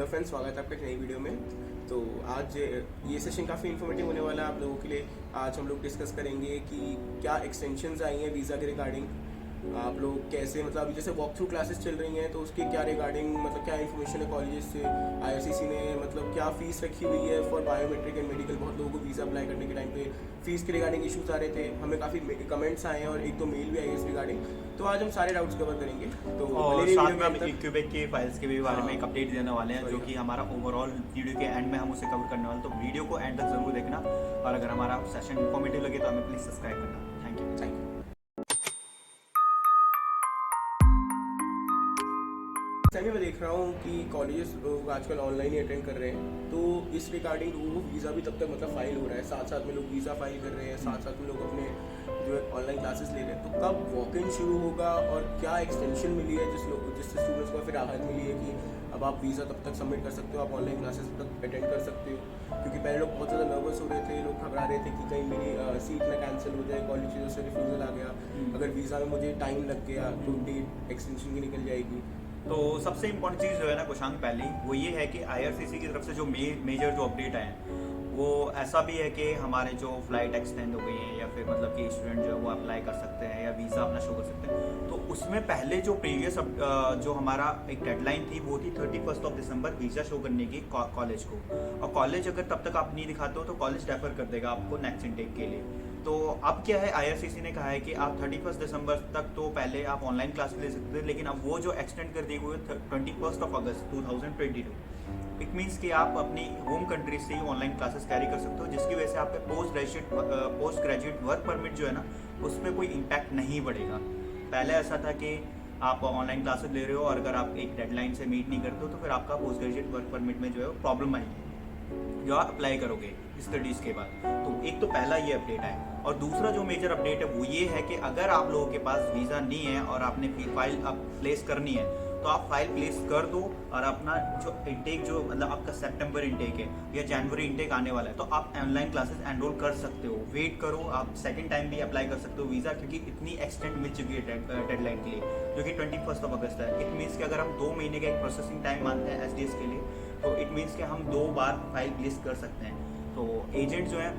Hello friends, स्वागत है आपका एक नई वीडियो में। तो आज ये सेशन काफ़ी इन्फॉर्मेटिव होने वाला है आप लोगों के लिए। आज हम लोग डिस्कस करेंगे कि क्या एक्सटेंशंस आई हैं वीज़ा के रिगार्डिंग, आप लोग कैसे मतलब अभी जैसे वॉक थ्रू क्लासेस चल रही हैं तो उसके क्या रिगार्डिंग मतलब क्या इन्फॉर्मेशन है कॉलेजेस से। आईआरसीसी ने मतलब क्या फ़ीस रखी हुई है फॉर बायोमेट्रिक एंड मेडिकल। बहुत लोगों को वीज़ा अप्लाई करने के टाइम पे फ़ीस के रिगार्डिंग इशूज़ आ रहे थे, हमें काफ़ी कमेंट्स आए हैं और एक दो मेल भी आई है इस रिगार्डिंग। तो आज हम सारे डाउट्स कवर करेंगे। तो और साथ में हम क्यूबेक के फाइल्स के भी बारे में एक अपडेट देने वाले हैं, जो कि हमारा ओवरऑल वीडियो के एंड में हम उसे कवर करने वाले हैं। तो वीडियो को एंड तक जरूर देखना, और अगर हमारा सेशन इन्फॉर्मेटिव लगे तो हमें प्लीज़ सब्सक्राइब करना। Thank you. मैं देख रहा हूँ कि कॉलेजेस लोग आजकल ऑनलाइन ही अटेंड कर रहे हैं, तो इस रिगार्डिंग लोगों को वीज़ा भी तब तक मतलब फाइल हो रहा है, साथ साथ में लोग वीज़ा फाइल कर रहे हैं, साथ साथ में लोग अपने जो है ऑनलाइन क्लासेस ले रहे हैं। तो कब वॉक इन शुरू होगा और क्या एक्सटेंशन मिली है जिससे स्टूडेंट्स को फिर राहत मिली है कि अब आप वीज़ा तब तक सबमिट कर सकते हो, आप ऑनलाइन क्लासेस तक अटेंड कर सकते हो। क्योंकि पहले लोग बहुत ज़्यादा नर्वस हो रहे थे, लोग घबरा रहे थे कि कहीं मेरी सीट ना कैंसिल हो जाए, कॉलेज चीज़ों से रिफ्यूज़ल आ गया, अगर वीज़ा में मुझे टाइम लग गया तो डेट एक्सटेंशन की निकल जाएगी। तो सबसे इम्पोर्टेंट चीज़ जो है ना कुशांक, पहली वो ये है कि आईआरसीसी की तरफ से जो मेजर जो अपडेट आए हैं वो ऐसा भी है कि हमारे जो फ्लाइट एक्सटेंड हो गई है, या फिर मतलब कि स्टूडेंट जो है वो अप्लाई कर सकते हैं या वीज़ा अपना शो कर सकते हैं। तो उसमें पहले जो प्रीवियस जो हमारा एक डेडलाइन थी वो थी 31 दिसंबर वीज़ा शो करने की कॉलेज को। और कॉलेज अगर तब तक आप नहीं दिखाते हो तो कॉलेज रेफर कर देगा आपको नेक्स्ट इनटेक के लिए। तो अब क्या है, आईआरसीसी ने कहा है कि आप 31 दिसंबर तक तो पहले आप ऑनलाइन क्लास ले सकते थे, लेकिन अब वो जो एक्सटेंड कर दी हुई है 21 अगस्त 2022। इट मीन्स कि आप अपनी होम कंट्री से ही ऑनलाइन क्लासेस कैरी कर सकते हो, जिसकी वजह से आपके पोस्ट ग्रेजुएट वर्क परमिट जो है ना उस पर कोई इम्पैक्ट नहीं पड़ेगा। पहले ऐसा था कि आप ऑनलाइन क्लासेस ले रहे हो और अगर आप एक डेडलाइन से मीट नहीं करते हो तो फिर आपका पोस्ट ग्रेजुएट वर्क परमिट में जो है प्रॉब्लम आएगी जो आप अप्लाई करोगे स्टडीज़ के बाद। तो एक तो पहला ये अपडेट है, और दूसरा जो मेजर अपडेट है वो ये है कि अगर आप लोगों के पास वीज़ा नहीं है और आपने फाइल अब प्लेस करनी है तो आप फाइल प्लेस कर दो, और अपना जो इनटेक जो मतलब आपका सितंबर इनटेक है या जनवरी इनटेक आने वाला है तो आप ऑनलाइन क्लासेस एनरोल कर सकते हो। वेट करो, आप सेकंड टाइम भी अप्लाई कर सकते हो वीज़ा, क्योंकि इतनी एक्सटेंड मिल चुकी है डेडलाइन के लिए, जो कि 21 अगस्त है। इट मीन्स कि अगर हम 2 महीने का एक प्रोसेसिंग टाइम मानते हैं एसडीएस के लिए, तो इट मीन्स कि हम 2 बार फाइल प्लेस कर सकते हैं। तो एजेंट जो है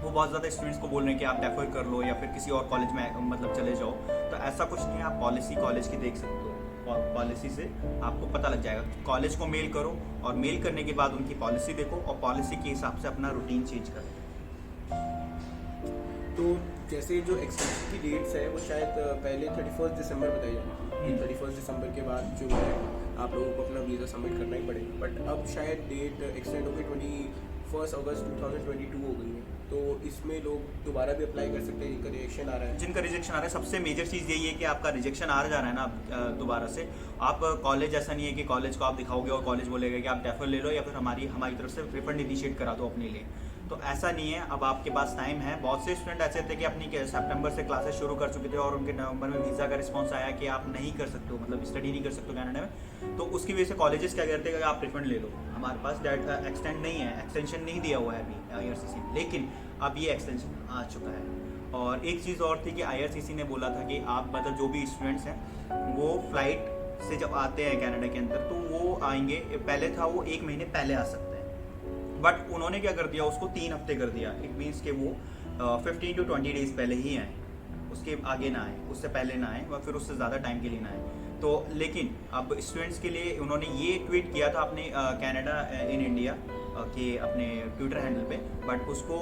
वो बहुत ज़्यादा स्टूडेंट्स को बोल रहे हैं कि आप डेफर कर लो या फिर किसी और कॉलेज में मतलब चले जाओ। तो ऐसा कुछ नहीं है, आप पॉलिसी कॉलेज की देख सकते हो, और पॉलिसी से आपको पता लग जाएगा। कॉलेज को मेल करो और मेल करने के बाद उनकी पॉलिसी देखो और पॉलिसी के हिसाब से अपना रूटीन चेंज करो। तो जैसे जो एक्सटेंशन की डेट्स है वो शायद पहले 31 दिसंबर बताई जाती थी। 31 दिसंबर के बाद जो है आप लोगों को अपना वीज़ा सबमिट करना ही पड़ेगा, बट अब शायद डेट एक्सटेंड हो गई 21 अगस्त 2022 हो गई है। तो इसमें लोग दोबारा भी अप्लाई कर सकते हैं जिनका रिजेक्शन आ रहा है। जिनका रिजेक्शन आ रहा है, सबसे मेजर चीज़ यही है कि आपका रिजेक्शन आ जा रहा है ना दोबारा से, आप कॉलेज ऐसा नहीं है कि कॉलेज को आप दिखाओगे और कॉलेज बोलेगा कि आप डेफर ले लो या फिर हमारी तरफ से रिफंड इनिशिएट करा दो अपने लिए। तो ऐसा नहीं है, अब आपके पास टाइम है। बहुत से स्टूडेंट ऐसे थे कि अपनी सितंबर से क्लासेस शुरू कर चुके थे और उनके नवंबर में वीज़ा का रिस्पांस आया कि आप नहीं कर सकते हो, मतलब स्टडी नहीं कर सकते हो कनाडा में। तो उसकी वजह से कॉलेजेस क्या करते हैं कि आप रिफंड ले लो, हमारे पास डेट एक्सटेंड नहीं है, एक्सटेंशन नहीं दिया हुआ है अभी आईआरसीसी में, लेकिन अब ये एक्सटेंशन आ चुका है। और एक चीज़ और थी कि आईआरसीसी ने बोला था कि आप मतलब जो भी स्टूडेंट्स हैं वो फ्लाइट से जब आते हैं कनाडा के अंदर तो वो आएंगे, पहले था वो 1 महीने पहले आ सकते हैं, बट उन्होंने क्या कर दिया, उसको 3 हफ्ते कर दिया। इट मीन्स कि वो 15 to 20 डेज पहले ही आए, उसके आगे ना आए, उससे पहले ना आए, और फिर उससे ज़्यादा टाइम के लिए ना आए। तो लेकिन अब स्टूडेंट्स के लिए उन्होंने ये ट्वीट किया था अपने कनाडा इन इंडिया के अपने ट्विटर हैंडल पे, बट उसको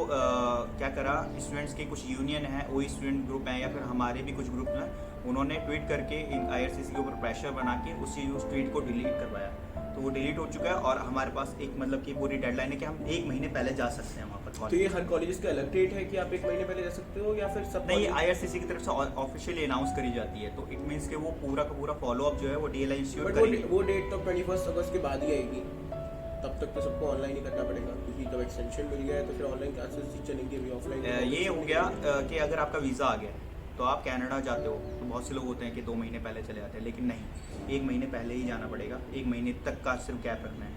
क्या करा, स्टूडेंट्स के कुछ यूनियन है, वही स्टूडेंट ग्रुप हैं या फिर हमारे भी कुछ ग्रुप हैं, उन्होंने ट्वीट करके आईआरसीसी के ऊपर प्रेशर बना के उस ट्वीट को डिलीट करवाया। तो वो डिलीट हो चुका है और हमारे पास एक मतलब कि पूरी डेडलाइन है कि हम 1 महीने पहले जा सकते हैं वहाँ पर। तो ये हर कॉलेज का अलग डेट है कि आप 1 महीने पहले जा सकते हो या फिर सब? नहीं, आईआरसीसी की तरफ से ऑफिशियली अनाउंस करी जाती है, तो इट मीन्स कि वो पूरा का पूरा फॉलो अप जो है वो डीएलआई इंस्टीट्यूट करेगी। वो डेट तो 21 अगस्त के बाद ही आएगी, तब तक तो सबको ऑनलाइन ही करना पड़ेगा, क्योंकि जब एक्सटेंशन मिल गया है तो फिर ऑनलाइन क्लासेस ही चलेंगी, अभी ऑफलाइन। ये हो गया कि अगर आपका वीज़ा आ गया तो आप कनाडा जाते हो, तो बहुत से लोग होते हैं कि 2 महीने पहले चले जाते हैं, लेकिन नहीं, 1 महीने पहले ही जाना पड़ेगा। 1 महीने तक का सिर्फ गैप रखना है,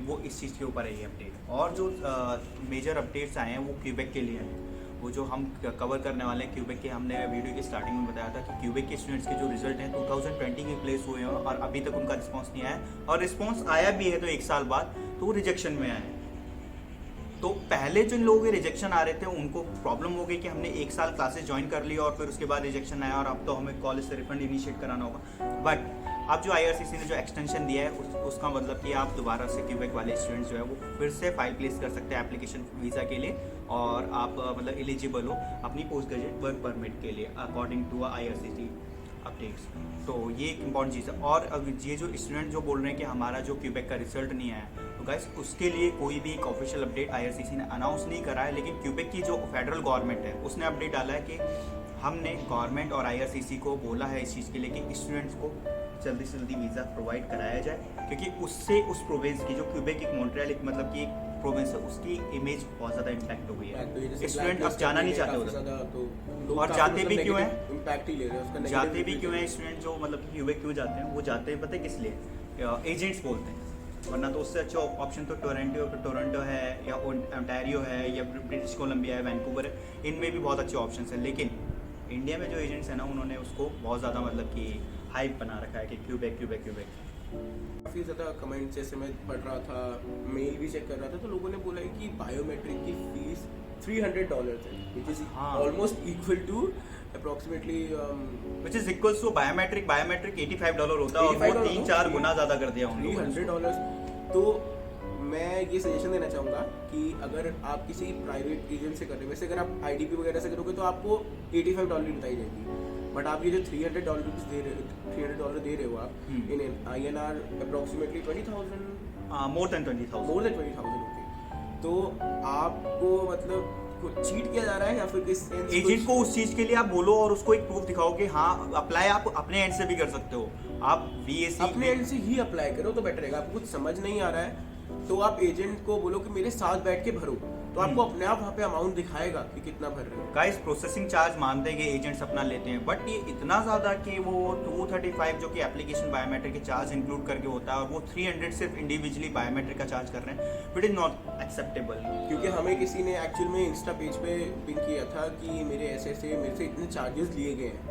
वो इस चीज़ के ऊपर है ये अपडेट। और जो मेजर अपडेट्स आए हैं वो क्यूबेक के लिए हैं। वो जो हम कवर करने वाले हैं क्यूबेक के, हमने वीडियो की स्टार्टिंग में बताया था कि क्यूबेक के स्टूडेंट्स के जो रिजल्ट हैं 2020 के प्लेस हुए हैं और अभी तक उनका रिस्पांस नहीं आया, और रिस्पांस आया भी है तो 1 साल बाद तो वो रिजेक्शन में आए। तो पहले जिन लोगों के रिजेक्शन आ रहे थे उनको प्रॉब्लम हो गई कि हमने 1 साल क्लासेस ज्वाइन कर ली और फिर उसके बाद रिजेक्शन आया और अब तो हमें कॉलेज से रिफंड इनिशिएट कराना होगा। बट अब जो IRCC ने जो एक्सटेंशन दिया है उसका मतलब कि आप दोबारा से क्यूबेक वाले स्टूडेंट्स जो है वो फिर से फाइल प्लेस कर सकते हैं एप्लीकेशन वीज़ा के लिए, और आप मतलब एलिजिबल हो अपनी पोस्ट ग्रेजुएट वर्क परमिट के लिए अकॉर्डिंग टू IRCC अपडेट्स। तो ये एक इम्पॉर्टेंट चीज़ है। और अब ये जो स्टूडेंट जो बोल रहे हैं कि हमारा जो क्यूबेक का रिजल्ट नहीं आया, तो गाइस उसके लिए कोई भी एक ऑफिशियल अपडेट IRCC ने अनाउंस नहीं करा है, लेकिन क्यूबेक की जो फेडरल गवर्नमेंट है उसने अपडेट डाला है कि हमने गवर्नमेंट और IRCC को बोला है इस चीज़ के लिए कि स्टूडेंट्स को जल्दी से जल्दी वीज़ा प्रोवाइड कराया जाए, क्योंकि उससे उस प्रोविंस की जो क्यूबेक एक मॉन्ट्रियल एक मतलब कि एक प्रोविंस है उसकी इमेज बहुत ज़्यादा इम्पैक्ट हो गई है। स्टूडेंट अब जाना नहीं चाहते उधर, और जाते भी क्यों हैं, इम्पैक्ट ही ले रहे हैं उसका, जाते भी क्यों हैं स्टूडेंट जो मतलब कि क्यूबेक क्यों जाते हैं, वो जाते हैं पता है किस लिए, एजेंट्स बोलते हैं, वरना तो उससे अच्छा ऑप्शन तो टोरंटो है या ओंटारियो है या ब्रिटिश कोलंबिया है, वैंकूवर है, इनमें भी बहुत अच्छे ऑप्शन हैं। लेकिन इंडिया में जो एजेंट्स हैं ना उन्होंने उसको बहुत ज़्यादा मतलब कि हाइप बना रखा है कि क्यूबेक। काफ़ी ज़्यादा कमेंट जैसे मैं पढ़ रहा था, मेल भी चेक कर रहा था, तो लोगों ने बोला है कि बायोमेट्रिक की फीस $300 है, which is almost equal to approximately which is equals to biometric $85 होता है, और वो 3-4 गुना ज़्यादा कर दिया उन्होंने। $300। तो मैं ये सजेशन देना चाहूँगा कि अगर आप किसी प्राइवेट एजेंट से कर रहे हो, वैसे अगर आप IDP वगैरह से करोगे तो आपको $85 बताई जाएगी, बट आप ये जो $300 दे रहे हो आप इन INR approximately 20,000 more than 20,000 okay. तो आपको मतलब चीट किया जा रहा है या फिर किस एजेंट को उस चीज़ के लिए आप बोलो और उसको एक प्रूफ दिखाओ कि हाँ अप्लाई आप अपने एंड से भी कर सकते हो, आप VAC अपने एंड से ही अप्लाई करो तो बेटर रहेगा। आपको कुछ समझ नहीं आ रहा है तो आप एजेंट को बोलो कि मेरे साथ बैठ के भरो, तो आपको अपने आप वहाँ पे अमाउंट दिखाएगा कि कितना भर रहे हो। गाइस प्रोसेसिंग चार्ज मानते हैं कि एजेंट्स अपना लेते हैं, बट ये इतना ज़्यादा कि वो 235 जो कि एप्लीकेशन बायोमेट्रिक के चार्ज इंक्लूड करके होता है और वो 300 सिर्फ इंडिविजुअली बायोमेट्रिक का चार्ज कर रहे हैं, इट इज़ नॉट एक्सेप्टेबल। क्योंकि हमें किसी ने एक्चुअल में इंस्टा पेज पे पिन किया था कि मेरे से इतने चार्जेस लिए गए हैं,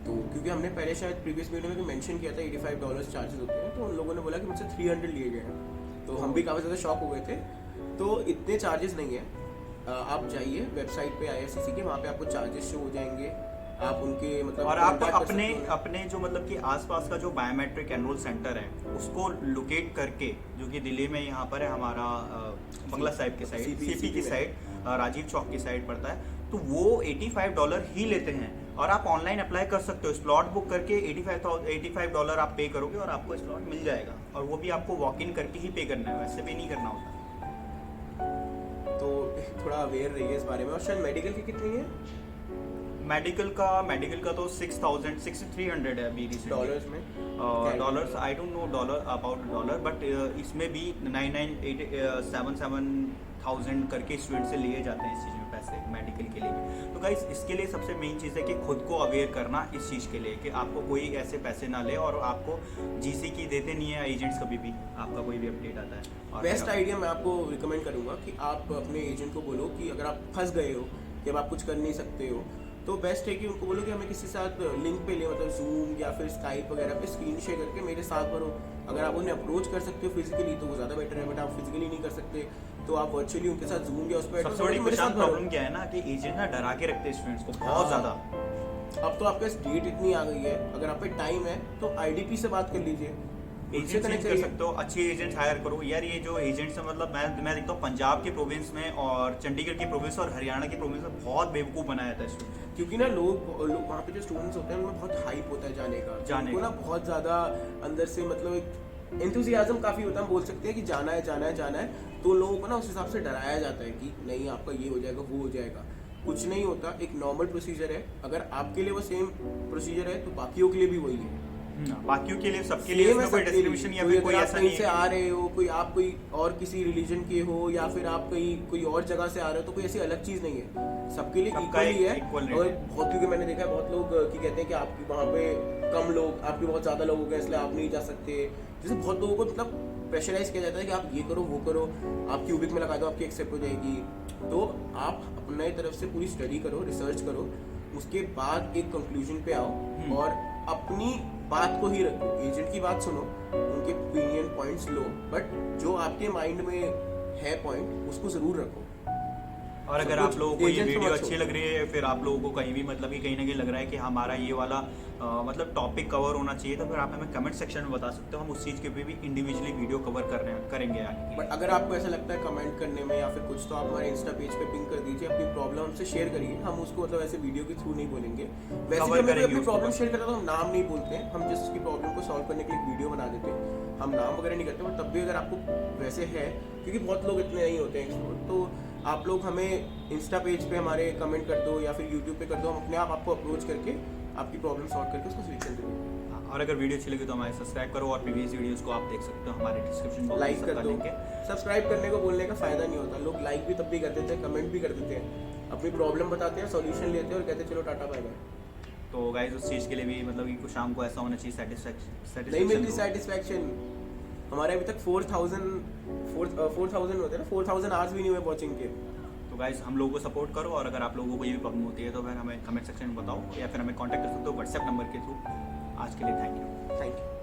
तो क्योंकि हमने पहले शायद प्रीवियस वीडियो में मेंशन किया था $85 चार्जेस होते हैं, तो उन लोगों ने बोला कि मुझसे 300 लिए गए हैं, तो हम भी काफ़ी ज़्यादा शॉक हो गए थे। तो इतने चार्जेस नहीं है, आप जाइए वेबसाइट पे IRCC के, वहाँ पे आपको चार्जेस शो हो जाएंगे, आप उनके मतलब और आप अपने जो मतलब कि आसपास का जो बायोमेट्रिक एनरोल सेंटर है उसको लोकेट करके, जो कि दिल्ली में यहाँ पर है हमारा बंगला साहिब की साइड, CP की साइड, राजीव चौक की साइड पड़ता है, तो वो $85 ही लेते हैं और आप ऑनलाइन अप्लाई कर सकते हो। स्लॉट बुक करके $85 आप पे करोगे और आपको स्लॉट मिल जाएगा, और वो भी आपको वॉक इन करके ही पे करना है, वैसे भी नहीं करना होता। तो थोड़ा अवेयर रहिए इस बारे में। और शायद मेडिकल की कितनी है? मेडिकल का तो 6,300 है अभी डॉलर्स में, dollars I don't know dollar, but इसमें भी 7,000 करके स्टूडेंट से लिए जाते हैं इस चीज़ में पैसे मेडिकल के लिए। तो गाइस इसके लिए सबसे मेन चीज़ है कि खुद को अवेयर करना इस चीज़ के लिए कि आपको कोई ऐसे पैसे ना ले, और आपको GC की देते नहीं है एजेंट्स कभी भी, आपका कोई भी अपडेट आता है। बेस्ट आइडिया मैं आपको रिकमेंड करूँगा कि आप अपने एजेंट को बोलो कि अगर आप फंस गए हो कि अब आप कुछ कर नहीं सकते हो, तो बेस्ट है कि उनको बोलो कि हमें किसी साथ लिंक पे ले, मतलब जूम या फिर स्काइप वगैरह पे स्क्रीन शेयर करके मेरे साथ भरो। अगर आप उन्हें अप्रोच कर सकते हो फिजिकली तो वो ज़्यादा बेटर है, बट आप फिजिकली नहीं कर सकते तो आप वर्चुअली उनके साथ जूम या उस पर। सबसे बड़ी प्रॉब्लम क्या है ना कि एजेंट ना डरा के रखते हैं स्टूडेंट्स को बहुत ज़्यादा। अब तो आपके पास डेट इतनी आ गई है, अगर आप पे टाइम है तो IDP से बात कर लीजिए, एजेंट कनेक्ट कर सकते हो, अच्छे एजेंट हायर करो यार। ये जो एजेंट्स है मतलब मैं देखता हूँ पंजाब के प्रोविंस में और चंडीगढ़ की प्रोविंस और हरियाणा की प्रोविंस में बहुत बेवकूफ़ बनाया था इसको, क्योंकि ना लोग वहाँ पे जो स्टूडेंट्स होते हैं उनमें बहुत हाइप होता है जाने का ना, बहुत ज़्यादा अंदर से मतलब एक एंथुसियाज्म काफ़ी होता है, हम बोल सकते हैं कि जाना है, तो लोगों को ना उस हिसाब से डराया जाता है कि नहीं आपका ये हो जाएगा वो हो जाएगा। कुछ नहीं होता, एक नॉर्मल प्रोसीजर है, अगर आपके लिए वो सेम प्रोसीजर है तो बाकियों के लिए भी वही है। बाकियों के लिए सबके लिए कोई डिस्क्रिमिनेशन या फिर कोई ऐसा नहीं है। से आ रहे हो, कोई आप कोई और किसी रिलीजन के हो या फिर आप कोई और जगह से आ रहे हो, तो कोई ऐसी अलग चीज नहीं है, सबके लिए इक्वल ही है। और बहुत, क्योंकि मैंने देखा है बहुत लोग की कहते हैं कि आपकी वहाँ पे कम लोग, आपके बहुत ज्यादा लोग हो गए इसलिए आप नहीं जा सकते, जैसे बहुत लोगों को मतलब प्रेशराइज किया जाता है कि आप ये करो वो करो, आप क्यूबिक में लगा दो आपकी एक्सेप्ट हो जाएगी। तो आप अपने तरफ से पूरी स्टडी करो, रिसर्च करो, उसके बाद एक कंक्लूजन पे आओ और अपनी बात को ही रखो। एजेंट की बात सुनो, उनके ओपिनियन पॉइंट्स लो, बट जो आपके माइंड में है पॉइंट उसको जरूर रखो। और अगर सब आप कुछ लोगों को ये agent वीडियो समझो। अच्छी लग रही है, फिर आप लोगों को कहीं भी मतलब कि कहीं ना कहीं लग रहा है कि हमारा ये वाला मतलब टॉपिक कवर होना चाहिए, तो फिर आप हमें कमेंट सेक्शन में बता सकते हो, हम उस चीज़ के भी इंडिविजुअली वीडियो कवर करेंगे आगे। बट अगर आपको ऐसा लगता है कमेंट करने में या फिर कुछ, तो आप हमारे इंस्टा पेज पे पिंग कर दीजिए, अपनी प्रॉब्लम हमसे शेयर करिए। हम उसको मतलब ऐसे वीडियो के थ्रू नहीं बोलेंगे, वैसे Cover भी हमें करेंगे अपनी उसको प्रॉब्लम बस। शेयर करते हैं तो हम नाम नहीं बोलते हैं, हम जिस उसकी प्रॉब्लम को सॉल्व करने के लिए एक वीडियो बना देते हैं, हम नाम वगैरह नहीं करते। बट तब भी अगर आपको वैसे है, क्योंकि बहुत लोग इतने नहीं होते हैं एक्सपर्ट, तो आप लोग हमें इंस्टा पेज पे हमारे कमेंट कर दो या फिर यूट्यूब पे कर दो, हम अपने आप आपको अप्रोच करके आपकी प्रॉब्लम सॉल्व करके उसका सोल्यूशन देंगे। और अगर वीडियो अच्छी लगी तो हमारे सब्सक्राइब करो, और प्रीवियस वीडियोस को आप देख सकते हो हमारे डिस्क्रिप्शन बॉक्स में लाइक कर सबका दो। लिंक है। सब्सक्राइब करने को बोलने का फायदा नहीं होता, लोग लाइक भी तब भी कर देते हैं, कमेंट भी कर देते हैं, अपनी प्रॉब्लम बताते हैं, सॉल्यूशन लेते हैं और कहते हैं चलो टाटा बाय बाय। तो गाइस उस चीज़ के लिए भी मतलब कि कुछ शाम को ऐसा होना चाहिए, सेटिस्फैक्शन नहीं मिलती सेटिस्फैक्शन। हमारे अभी तक 4000 होते हैं ना, 4000 आवर्स भी नहीं हुए वॉचिंग के। तो गाइस हम लोगों को सपोर्ट करो, और अगर आप लोगों को कोई भी प्रॉब्लम होती है तो फिर हमें कमेंट सेक्शन में बताओ, या फिर हमें कांटेक्ट कर सकते हो व्हाट्सएप नंबर के थ्रू। आज के लिए थैंक यू। Thank you.